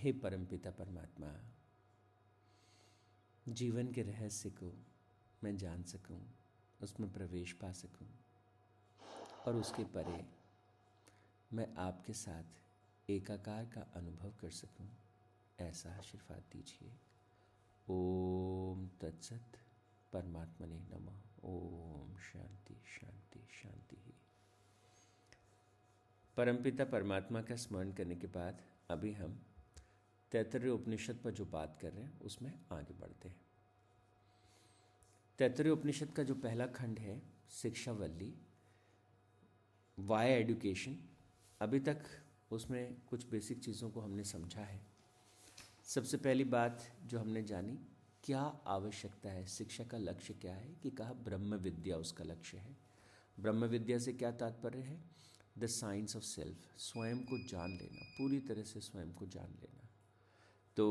हे परमपिता परमात्मा, जीवन के रहस्य को मैं जान सकूं, उसमें प्रवेश पा सकूं और उसके परे मैं आपके साथ एकाकार का अनुभव कर सकूं, ऐसा आशीर्वाद दीजिए। ओम तत्सत। परमात्मने नमः। ओम शांति शांति शांति। परमपिता परमात्मा का स्मरण करने के बाद अभी हम तैत्तरीय उपनिषद पर जो बात कर रहे हैं उसमें आगे बढ़ते हैं। तैत्तरीय उपनिषद का जो पहला खंड है, शिक्षावल्ली, वाई एडुकेशन, अभी तक उसमें कुछ बेसिक चीज़ों को हमने समझा है। सबसे पहली बात जो हमने जानी, क्या आवश्यकता है, शिक्षा का लक्ष्य क्या है, कि कहा ब्रह्म विद्या उसका लक्ष्य है। ब्रह्म विद्या से क्या तात्पर्य है? द साइंस ऑफ सेल्फ, स्वयं को जान लेना, पूरी तरह से स्वयं को जान लेना। तो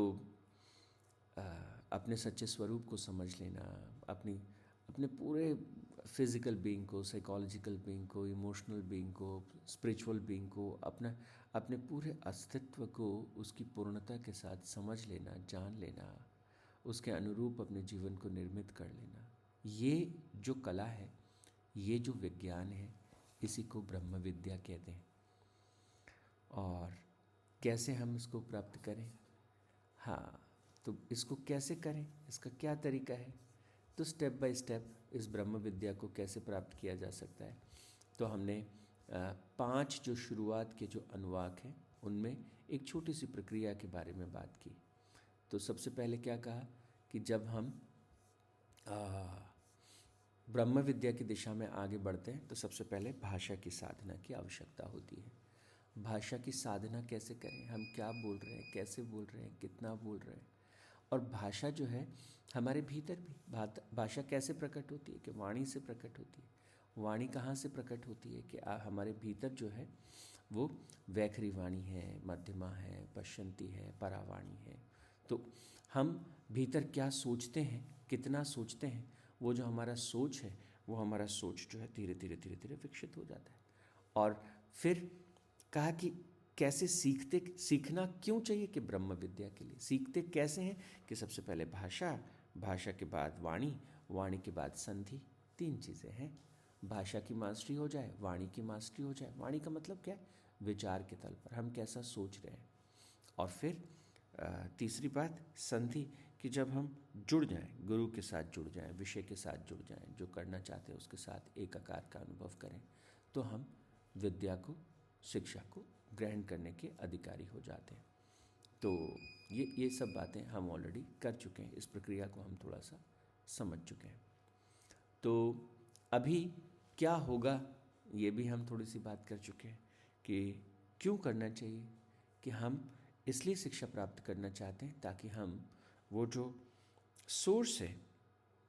अपने सच्चे स्वरूप को समझ लेना, अपने पूरे फिज़िकल बीइंग को, साइकोलॉजिकल बीइंग को, इमोशनल बीइंग को, स्पिरिचुअल बीइंग को, अपने पूरे अस्तित्व को उसकी पूर्णता के साथ समझ लेना, जान लेना, उसके अनुरूप अपने जीवन को निर्मित कर लेना। ये जो कला है, ये जो विज्ञान है, इसी को ब्रह्म विद्या कहते हैं। और कैसे हम इसको प्राप्त करें? हाँ, तो इसको कैसे करें, इसका क्या तरीका है? तो स्टेप बाय स्टेप इस ब्रह्म विद्या को कैसे प्राप्त किया जा सकता है। तो हमने 5 जो शुरुआत के जो अनुवाक हैं उनमें एक छोटी सी प्रक्रिया के बारे में बात की। तो सबसे पहले क्या कहा कि जब हम ब्रह्म विद्या की दिशा में आगे बढ़ते हैं तो सबसे पहले भाषा की साधना की आवश्यकता होती है। भाषा की साधना कैसे करें, हम क्या बोल रहे हैं, कैसे बोल रहे हैं, कितना बोल रहे हैं। और भाषा जो है हमारे भीतर भी, भाषा कैसे प्रकट होती है? कि वाणी से प्रकट होती है। वाणी कहाँ से प्रकट होती है? कि हमारे भीतर जो है वो वैखरी वाणी है, मध्यमा है, पश्चंती है, परावाणी है। तो हम भीतर क्या सोचते हैं, कितना सोचते हैं, वो जो हमारा सोच है, वो हमारा सोच जो है धीरे धीरे धीरे धीरे विकसित हो जाता है। और फिर कहा कि कैसे सीखना क्यों चाहिए? कि ब्रह्म विद्या के लिए सीखते कैसे हैं? कि सबसे पहले भाषा, भाषा के बाद वाणी, वाणी के बाद संधि। 3 चीज़ें हैं। भाषा की मास्टरी हो जाए, वाणी की मास्टरी हो जाए। वाणी का मतलब क्या है? विचार के तल पर हम कैसा सोच रहे हैं। और फिर तीसरी बात संधि, कि जब हम जुड़ जाएं, गुरु के साथ जुड़ जाएं, विषय के साथ जुड़ जाएं, जो करना चाहते हैं उसके साथ एकाकार का अनुभव करें, तो हम विद्या को, शिक्षा को ग्रहण करने के अधिकारी हो जाते हैं। तो ये सब बातें हम ऑलरेडी कर चुके हैं, इस प्रक्रिया को हम थोड़ा सा समझ चुके हैं। तो अभी क्या होगा, ये भी हम थोड़ी सी बात कर चुके हैं कि क्यों करना चाहिए। कि हम इसलिए शिक्षा प्राप्त करना चाहते हैं ताकि हम वो जो सोर्स है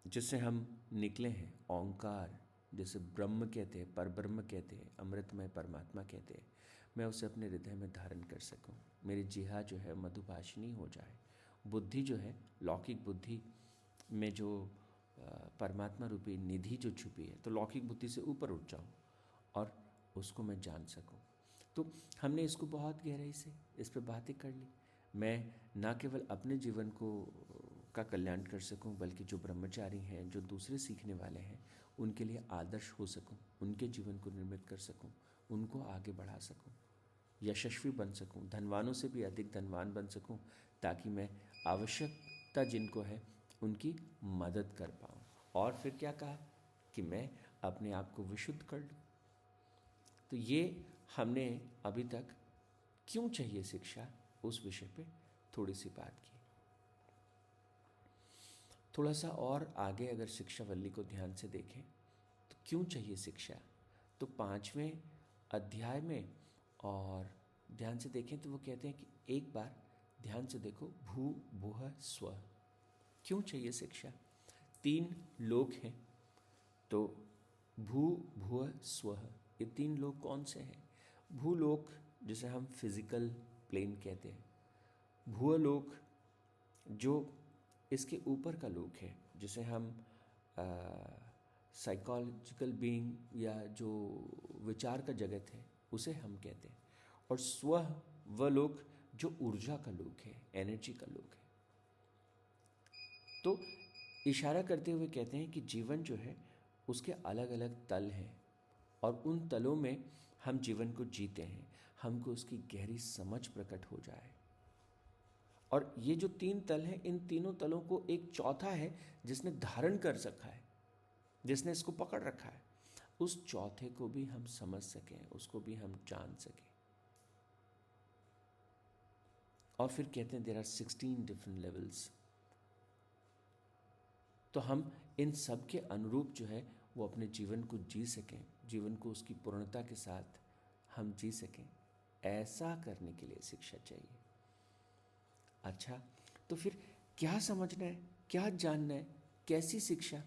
जिससे हम निकले हैं, ओंकार, जैसे ब्रह्म कहते हैं, परब्रह्म कहते हैं, अमृतमय परमात्मा कहते हैं, मैं उसे अपने हृदय में धारण कर सकूं। मेरी जिह्वा जो है मधुभाषिणी हो जाए। बुद्धि जो है, लौकिक बुद्धि में जो परमात्मा रूपी निधि जो छुपी है, तो लौकिक बुद्धि से ऊपर उठ जाऊं और उसको मैं जान सकूं। तो हमने इसको बहुत गहराई से इस पर बातें कर ली। मैं ना केवल अपने जीवन को का कल्याण कर सकूं, बल्कि जो ब्रह्मचारी हैं, जो दूसरे सीखने वाले हैं, उनके लिए आदर्श हो सकूं, उनके जीवन को निर्मित कर सकूं, उनको आगे बढ़ा सकूं, यशस्वी बन सकूं, धनवानों से भी अधिक धनवान बन सकूं, ताकि मैं आवश्यकता जिनको है उनकी मदद कर पाऊं। और फिर क्या कहा कि मैं अपने आप को विशुद्ध कर लूं। तो ये हमने अभी तक क्यों चाहिए शिक्षा, उस विषय पे थोड़ी सी बात की। थोड़ा सा और आगे अगर शिक्षावल्ली को ध्यान से देखें तो क्यों चाहिए शिक्षा, तो 5वें अध्याय में और ध्यान से देखें तो वो कहते हैं कि एक बार ध्यान से देखो, भू भुः स्व, क्यों चाहिए शिक्षा? 3 लोक हैं। तो भू भुः स्व, ये 3 लोक कौन से हैं? भूलोक जिसे हम फिजिकल प्लेन कहते हैं, भूलोक जो इसके ऊपर का लोक है, जिसे हम साइकोलॉजिकल बीइंग या जो विचार का जगत है उसे हम कहते हैं। और स्व, वह लोक जो ऊर्जा का लोक है, एनर्जी का लोक है। तो इशारा करते हुए कहते हैं कि जीवन जो है उसके अलग अलग तल हैं और उन तलों में हम जीवन को जीते हैं, हमको उसकी गहरी समझ प्रकट हो जाए। और ये जो 3 तल हैं, इन तीनों तलों को एक चौथा है जिसने धारण कर रखा है, जिसने इसको पकड़ रखा है, उस चौथे को भी हम समझ सकें, उसको भी हम जान सकें। और फिर कहते हैं देयर आर 16 डिफरेंट लेवल्स। तो हम इन सब के अनुरूप जो है वो अपने जीवन को जी सकें, जीवन को उसकी पूर्णता के साथ हम जी सकें, ऐसा करने के लिए शिक्षा चाहिए। अच्छा, तो फिर क्या समझना है, क्या जानना है, कैसी शिक्षा?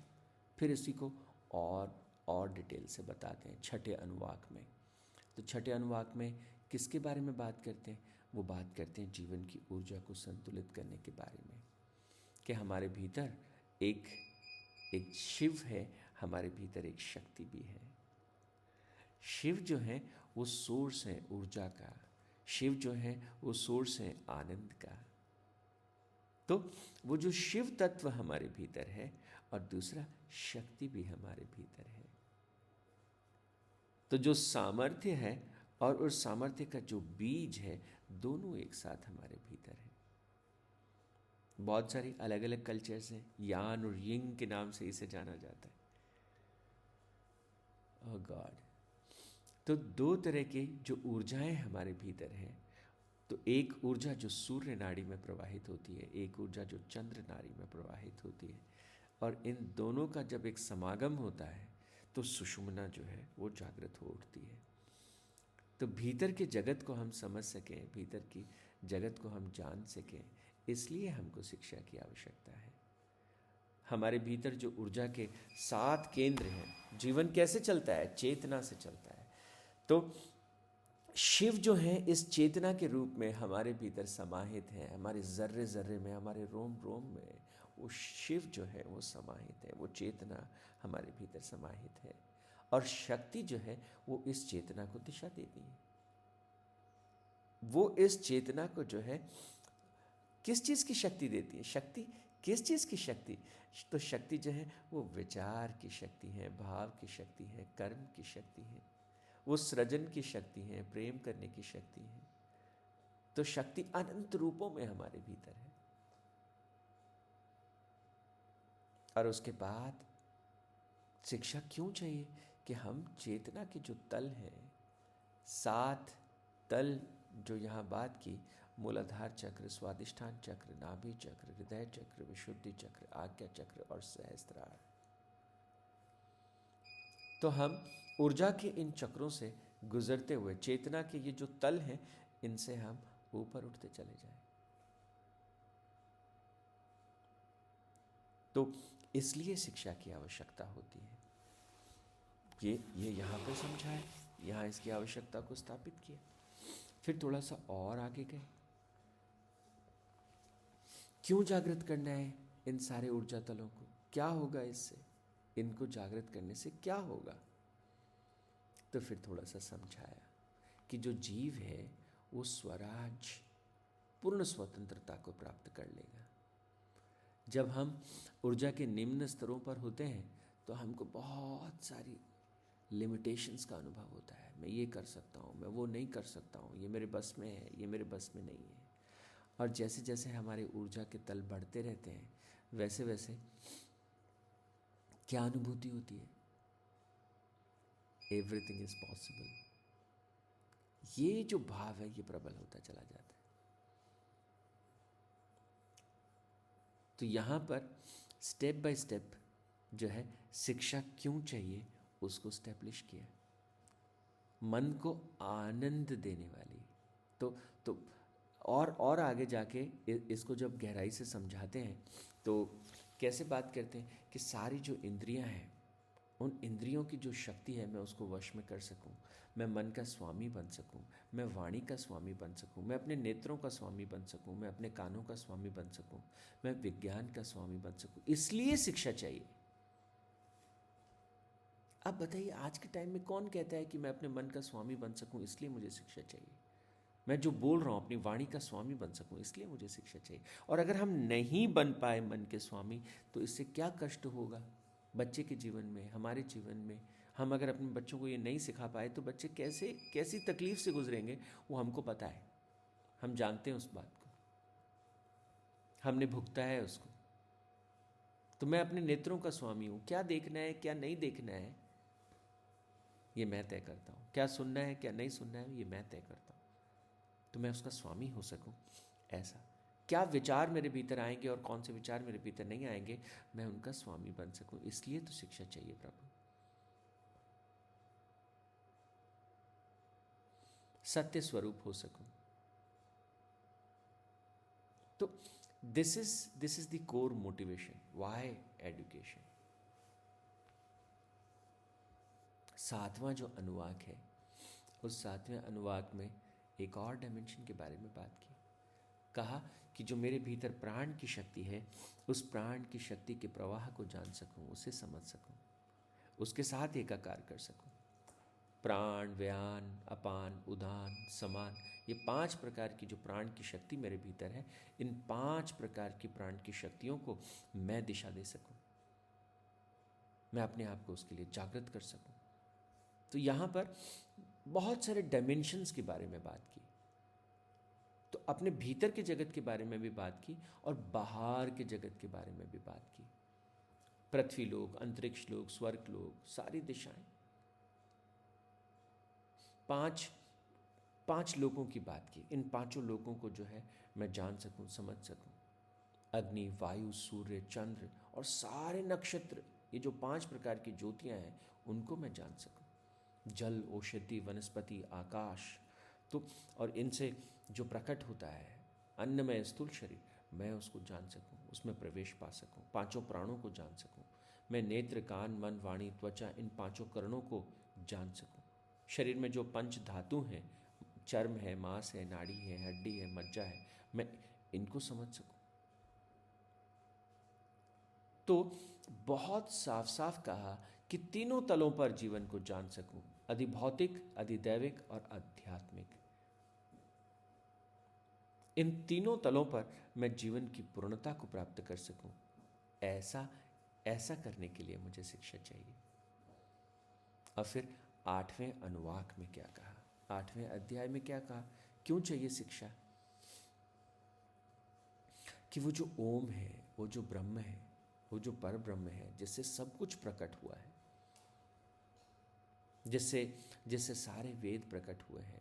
फिर इसी को और डिटेल से बताते हैं छठे अनुवाक में। तो छठे अनुवाक में किसके बारे में बात करते हैं? वो बात करते हैं जीवन की ऊर्जा को संतुलित करने के बारे में, कि हमारे भीतर एक शिव है, हमारे भीतर एक शक्ति भी है। शिव जो है वो सोर्स है ऊर्जा का, शिव जो है वो सोर्स है आनंद का। तो वो जो शिव तत्व हमारे भीतर है और दूसरा शक्ति भी हमारे भीतर है। तो जो सामर्थ्य है और उस सामर्थ्य का जो बीज है, दोनों एक साथ हमारे भीतर है। बहुत सारी अलग अलग कल्चर्स हैं, यान और यिंग के नाम से इसे जाना जाता है। ओह गॉड। तो 2 तरह की जो ऊर्जाएं हमारे भीतर हैं, तो एक ऊर्जा जो सूर्य नाड़ी में प्रवाहित होती है, एक ऊर्जा जो चंद्र नाड़ी में प्रवाहित होती है, और इन दोनों का जब एक समागम होता है तो सुषुम्ना जो है वो जागृत हो उठती है। तो भीतर के जगत को हम समझ सकें, भीतर की जगत को हम जान सकें, इसलिए हमको शिक्षा की आवश्यकता है। हमारे भीतर जो ऊर्जा के 7 केंद्र हैं, जीवन कैसे चलता है? चेतना से चलता है। तो शिव जो है इस चेतना के रूप में हमारे भीतर समाहित है, हमारे जर्रे जर्रे में, हमारे रोम रोम में वो शिव जो है वो समाहित है, वो चेतना हमारे भीतर समाहित है। और शक्ति जो है वो इस चेतना को दिशा देती है। वो इस चेतना को जो है किस चीज़ की शक्ति देती है? शक्ति किस चीज़ की शक्ति? तो शक्ति जो है वो विचार की शक्ति है, भाव की शक्ति है, कर्म की शक्ति है, वो सृजन की शक्ति है, प्रेम करने की शक्ति है। तो शक्ति अनंत रूपों में हमारे भीतर है। और उसके बाद शिक्षा क्यों चाहिए? कि हम चेतना के जो तल हैं, 7 तल जो यहाँ बात की, मूलाधार चक्र, स्वादिष्ठान चक्र, नाभि चक्र, हृदय चक्र, विशुद्धि चक्र, आज्ञा चक्र और सहस्त्रार। तो हम ऊर्जा के इन चक्रों से गुजरते हुए चेतना के ये जो तल हैं, इनसे हम ऊपर उठते चले जाएं। तो इसलिए शिक्षा की आवश्यकता होती है। ये यहाँ पे समझा है, यहाँ इसकी आवश्यकता को स्थापित किया। फिर थोड़ा सा और आगे गए। क्यों जागृत करना है इन सारे ऊर्जा तलों को? क्या होगा इससे? इनको जागृत करने से क्या होगा? तो फिर थोड़ा सा समझाया कि जो जीव है वो स्वराज, पूर्ण स्वतंत्रता को प्राप्त कर लेगा। जब हम ऊर्जा के निम्न स्तरों पर होते हैं तो हमको बहुत सारी लिमिटेशंस का अनुभव होता है। मैं ये कर सकता हूँ, मैं वो नहीं कर सकता हूँ, ये मेरे बस में है, ये मेरे बस में नहीं है। और जैसे जैसे हमारे ऊर्जा के तल बढ़ते रहते हैं, वैसे वैसे क्या अनुभूति होती है? Everything is possible. ये जो भाव है ये प्रबल होता चला जाता है। तो यहाँ पर स्टेप बाय स्टेप जो है शिक्षा क्यों चाहिए उसको स्टैब्लिश किया। मन को आनंद देने वाली। तो और आगे जाके इसको जब गहराई से समझाते हैं तो कैसे बात करते हैं कि सारी जो इंद्रियां हैं, उन इंद्रियों की जो शक्ति है मैं उसको वश में कर सकूं, मैं मन का स्वामी बन सकूं, मैं वाणी का स्वामी बन सकूं, मैं अपने नेत्रों का स्वामी बन सकूं, मैं अपने कानों का स्वामी बन सकूं, मैं विज्ञान का स्वामी बन सकूं। इसलिए शिक्षा चाहिए। अब बताइए आज के टाइम में कौन कहता है कि मैं अपने मन का स्वामी बन सकूं इसलिए मुझे शिक्षा चाहिए? मैं जो बोल रहा हूँ अपनी वाणी का स्वामी बन सकूँ, इसलिए मुझे शिक्षा चाहिए। और अगर हम नहीं बन पाए मन के स्वामी तो इससे क्या कष्ट होगा बच्चे के जीवन में, हमारे जीवन में। हम अगर अपने बच्चों को ये नहीं सिखा पाए तो बच्चे कैसे कैसी तकलीफ से गुजरेंगे वो हमको पता है, हम जानते हैं उस बात को, हमने भुगता है उसको। तो मैं अपने नेत्रों का स्वामी हूँ, क्या देखना है क्या नहीं देखना है ये मैं तय करता हूँ, क्या सुनना है क्या नहीं सुनना है ये मैं तय करता हूँ। तो मैं उसका स्वामी हो सकूँ, ऐसा क्या विचार मेरे भीतर आएंगे और कौन से विचार मेरे भीतर नहीं आएंगे, मैं उनका स्वामी बन सकूँ। इसलिए तो शिक्षा चाहिए प्रभु। सत्य स्वरूप हो सकूं। तो this is the core motivation why education. सातवां जो अनुवाक है, उस सातवें अनुवाक में एक और डायमेंशन के बारे में बात की। कहा कि जो मेरे भीतर प्राण की शक्ति है, उस प्राण की शक्ति के प्रवाह को जान सकूं, उसे समझ सकूं, उसके साथ एकाकार कर सकूं। प्राण, व्यान, अपान, उदान, समान, ये 5 प्रकार की जो प्राण की शक्ति मेरे भीतर है, इन 5 प्रकार की प्राण की शक्तियों को मैं दिशा दे सकूं, मैं अपने आप को उसके लिए जागृत कर सकूं। तो यहाँ पर बहुत सारे डायमेंशंस के बारे में बात की। तो अपने भीतर के जगत के बारे में भी बात की और बाहर के जगत के बारे में भी बात की। पृथ्वी लोक, अंतरिक्ष लोक, स्वर्ग लोक, सारी दिशाएं, 5 लोगों की बात की। इन 5 लोगों को जो है मैं जान सकूं, समझ सकूं। अग्नि, वायु, सूर्य, चंद्र और सारे नक्षत्र, ये जो 5 प्रकार की ज्योतियां हैं उनको मैं जान सकूं। जल, औषधि, वनस्पति, आकाश, तो और इनसे जो प्रकट होता है अन्नमय स्थूल शरीर, मैं उसको जान सकूं, उसमें प्रवेश पा सकूं, 5 प्राणों को जान सकूं। मैं नेत्र, कान, मन, वाणी, त्वचा, इन 5 करणों को जान सकूं। शरीर में जो 5 धातु हैं, चर्म है, मांस है, नाड़ी है, हड्डी है, मज्जा है, मैं इनको समझ सकूं। तो बहुत साफ साफ कहा कि तीनों तलों पर जीवन को जान सकूं, अधिभौतिक, अधिदैविक और आध्यात्मिक। इन तीनों तलों पर मैं जीवन की पूर्णता को प्राप्त कर सकूं, ऐसा करने के लिए मुझे शिक्षा चाहिए। और फिर 8वें अनुवाक में क्या कहा, 8वें अध्याय में क्या कहा, क्यों चाहिए शिक्षा? कि वो जो ओम है, वो जो ब्रह्म है, वो जो पर ब्रह्म है, जिससे सब कुछ प्रकट हुआ है, जिससे सारे वेद प्रकट हुए हैं,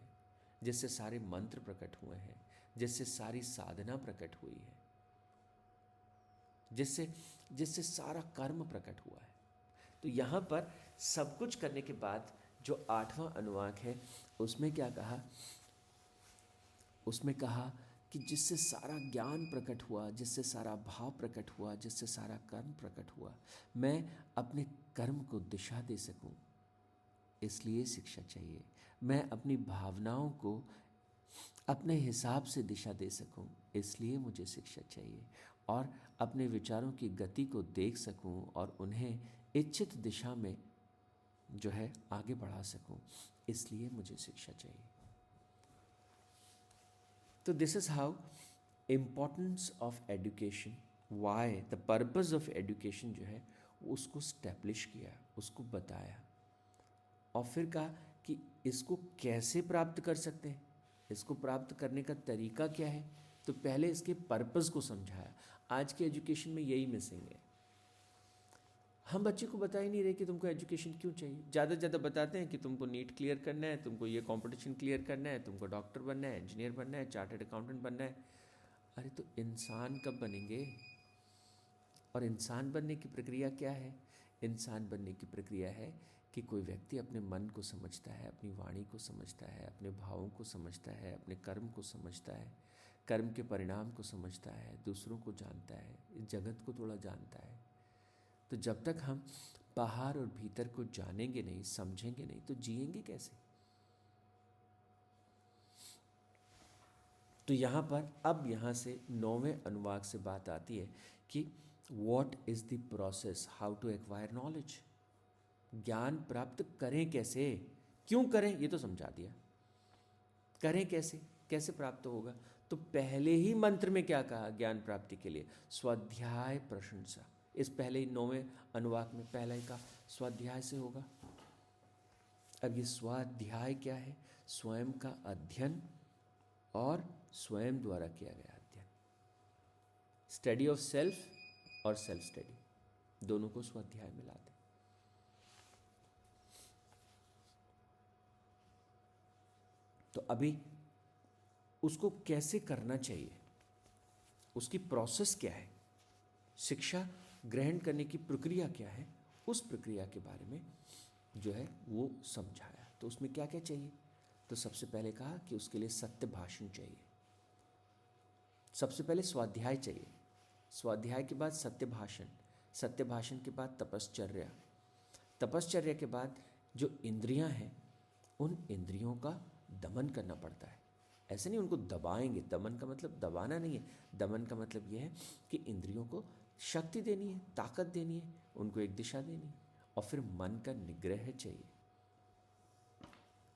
जिससे सारे मंत्र प्रकट हुए हैं, जिससे सारी साधना प्रकट हुई है, जिससे सारा कर्म प्रकट हुआ है। तो यहाँ पर सब कुछ करने के बाद जो 8वां अनुवाक है उसमें क्या कहा, उसमें कहा कि जिससे सारा ज्ञान प्रकट हुआ, जिससे सारा भाव प्रकट हुआ, जिससे सारा कर्म प्रकट हुआ, मैं अपने कर्म को दिशा दे सकूं, इसलिए शिक्षा चाहिए। मैं अपनी भावनाओं को अपने हिसाब से दिशा दे सकूं, इसलिए मुझे शिक्षा चाहिए। और अपने विचारों की गति को देख सकूं और उन्हें इच्छित दिशा में जो है आगे बढ़ा सकूं, इसलिए मुझे शिक्षा चाहिए। तो this is how importance of education, why the purpose of education जो है उसको स्टैब्लिश किया, उसको बताया और फिर कहा कि इसको कैसे प्राप्त कर सकते हैं, इसको प्राप्त करने का तरीका क्या है। तो पहले इसके पर्पस को समझाया। आज के एजुकेशन में यही मिसिंग है, हम बच्चे को बता ही नहीं रहे कि तुमको एजुकेशन क्यों चाहिए। ज़्यादा से ज़्यादा बताते हैं कि तुमको नीट क्लियर करना है, तुमको ये कंपटीशन क्लियर करना है, तुमको डॉक्टर बनना है, इंजीनियर बनना है, चार्टर्ड अकाउंटेंट बनना है। अरे तो इंसान कब बनेंगे? और इंसान बनने की प्रक्रिया क्या है? इंसान बनने की प्रक्रिया है कि कोई व्यक्ति अपने मन को समझता है, अपनी वाणी को समझता है, अपने भावों को समझता है, अपने कर्म को समझता है, कर्म के परिणाम को समझता है, दूसरों को जानता है, इस जगत को थोड़ा जानता है। तो जब तक हम बाहर और भीतर को जानेंगे नहीं, समझेंगे नहीं, तो जिएंगे कैसे? तो यहाँ पर अब यहाँ से 9वें अनुवाक से बात आती है कि what is the process, how to acquire knowledge. ज्ञान प्राप्त करें कैसे, क्यों करें, ये तो समझा दिया। करें कैसे, कैसे प्राप्त होगा? तो पहले ही मंत्र में क्या कहा ज्ञान प्राप्ति के लिए? स्वाध्याय प्रशंसा। इस पहले ही 9वें अनुवाक में पहला ही कहा स्वाध्याय से होगा। अब ये स्वाध्याय क्या है? स्वयं का अध्ययन और स्वयं द्वारा किया गया अध्ययन, स्टडी ऑफ सेल्फ और सेल्फ स्टडी, दोनों को स्वाध्याय में लाते। तो अभी उसको कैसे करना चाहिए, उसकी प्रोसेस क्या है, शिक्षा ग्रहण करने की प्रक्रिया क्या है, उस प्रक्रिया के बारे में जो है वो समझाया। तो उसमें क्या क्या चाहिए? तो सबसे पहले कहा कि उसके लिए सत्य भाषण चाहिए। सबसे पहले स्वाध्याय चाहिए, स्वाध्याय के बाद सत्य भाषण, सत्य भाषण के बाद तपश्चर्या, तपश्चर्या के बाद जो इंद्रियां हैं उन इंद्रियों का दमन करना पड़ता है। ऐसे नहीं उनको दबाएंगे, दमन का मतलब दबाना नहीं है, दमन का मतलब यह है कि इंद्रियों को शक्ति देनी है, ताकत देनी है, उनको एक दिशा देनी है। और फिर मन का निग्रह चाहिए।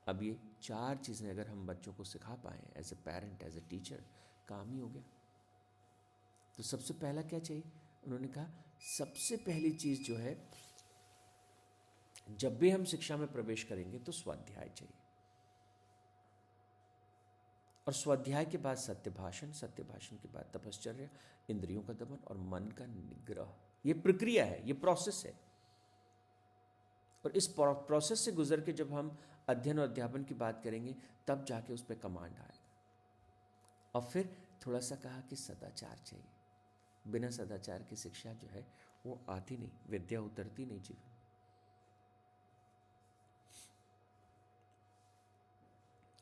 अब ये 4 चीज़ें अगर हम बच्चों को सिखा पाएँ as a parent, as a teacher, काम ही हो गया। तो सबसे पहला क्या चाहिए? उन्होंने कहा सबसे पहली चीज़ जो है, जब भी हम शिक्षा में प्रवेश करेंगे तो स्वाध्याय चाहिए, और स्वाध्याय के बाद सत्य भाषण, सत्य भाषण के बाद तपश्चर्या, इंद्रियों का दमन और मन का निग्रह। ये प्रक्रिया है, ये प्रोसेस है। और इस प्रोसेस से गुजर के जब हम अध्ययन और अध्यापन की बात करेंगे तब जाके उस पर कमांड आएगा। और फिर थोड़ा सा कहा कि सदाचार चाहिए, बिना सदाचार की शिक्षा जो है वो आती नहीं, विद्या उतरती नहीं जीवन।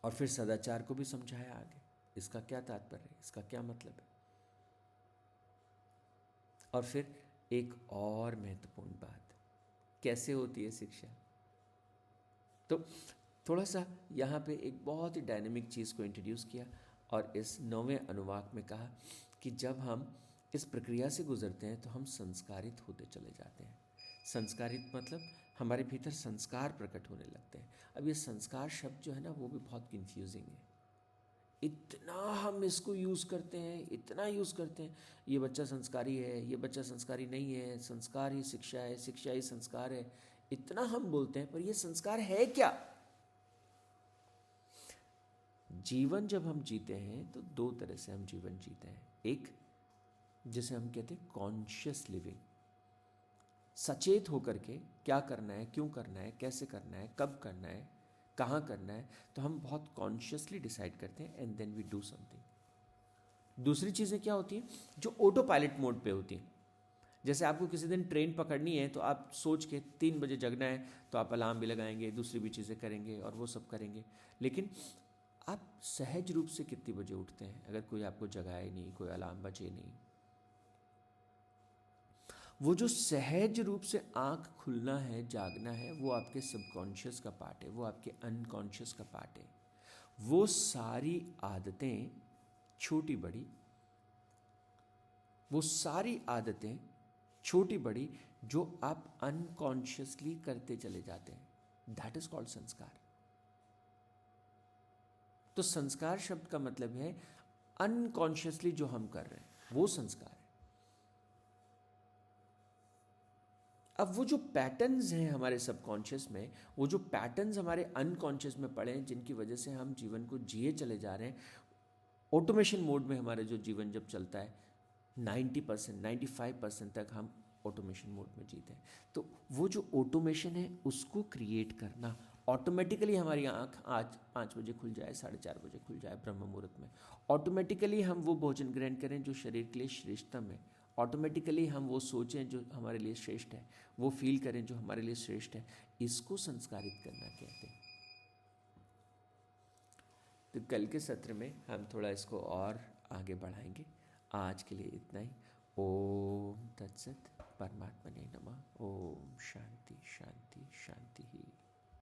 और फिर सदाचार को भी समझाया आगे, इसका क्या तात्पर्य है, इसका क्या मतलब है। और फिर एक और महत्वपूर्ण बात, कैसे होती है शिक्षा। तो थोड़ा सा यहाँ पे एक बहुत ही डायनेमिक चीज़ को इंट्रोड्यूस किया और इस 9वें अनुवाक में कहा कि जब हम इस प्रक्रिया से गुजरते हैं तो हम संस्कारित होते चले जाते हैं। संस्कारित मतलब हमारे भीतर संस्कार प्रकट होने लगते हैं। अब ये संस्कार शब्द जो है ना वो भी बहुत कंफ्यूजिंग है, इतना हम इसको यूज़ करते हैं, इतना यूज़ करते हैं, ये बच्चा संस्कारी है, ये बच्चा संस्कारी नहीं है, संस्कार ही शिक्षा है, शिक्षा ही संस्कार है, इतना हम बोलते हैं, पर ये संस्कार है क्या? जीवन जब हम जीते हैं तो 2 तरह से हम जीवन जीते हैं। एक जिसे हम कहते हैं कॉन्शियस लिविंग, सचेत होकर के क्या करना है, क्यों करना है, कैसे करना है, कब करना है, कहाँ करना है, तो हम बहुत कॉन्शियसली डिसाइड करते हैं and then we do something. दूसरी चीज़ें क्या होती हैं जो ऑटो पायलट मोड पे होती हैं। जैसे आपको किसी दिन ट्रेन पकड़नी है तो आप सोच के 3 बजे जगना है तो आप अलार्म भी लगाएंगे, दूसरी भी चीज़ें करेंगे और वो सब करेंगे। लेकिन आप सहज रूप से कितने बजे उठते हैं अगर कोई आपको जगाए नहीं, कोई अलार्म बजे नहीं? वो जो सहज रूप से आँख खुलना है, जागना है, वो आपके सबकॉन्शियस का पार्ट है, वो आपके अनकॉन्शियस का पार्ट है। वो सारी आदतें छोटी बड़ी, वो सारी आदतें छोटी बड़ी जो आप अनकॉन्शियसली करते चले जाते हैं, दैट इज कॉल्ड संस्कार। तो संस्कार शब्द का मतलब है अनकॉन्शियसली जो हम कर रहे हैं वो संस्कार है। अब वो जो पैटर्न्स हैं हमारे सबकॉन्शियस में, वो जो पैटर्न्स हमारे अनकॉन्शियस में पड़े हैं, जिनकी वजह से हम जीवन को जिए चले जा रहे हैं, ऑटोमेशन मोड में हमारा जो जीवन जब चलता है 90%, 95% तक हम ऑटोमेशन मोड में जीते हैं। तो वो जो ऑटोमेशन है उसको क्रिएट करना, ऑटोमेटिकली हमारी आँख आज 5 बजे खुल जाए, 4:30 बजे खुल जाए ब्रह्म मुहूर्त में, ऑटोमेटिकली हम वो भोजन ग्रहण करें जो शरीर के लिए श्रेष्ठतम है, ऑटोमेटिकली हम वो सोचें जो हमारे लिए श्रेष्ठ है, वो फील करें जो हमारे लिए श्रेष्ठ है। इसको संस्कारित करना कहते हैं। तो कल के सत्र में हम थोड़ा इसको और आगे बढ़ाएंगे। आज के लिए इतना ही। ओम तत्सत। परमात्मने नमः। ओम शांति शांति शांति ही।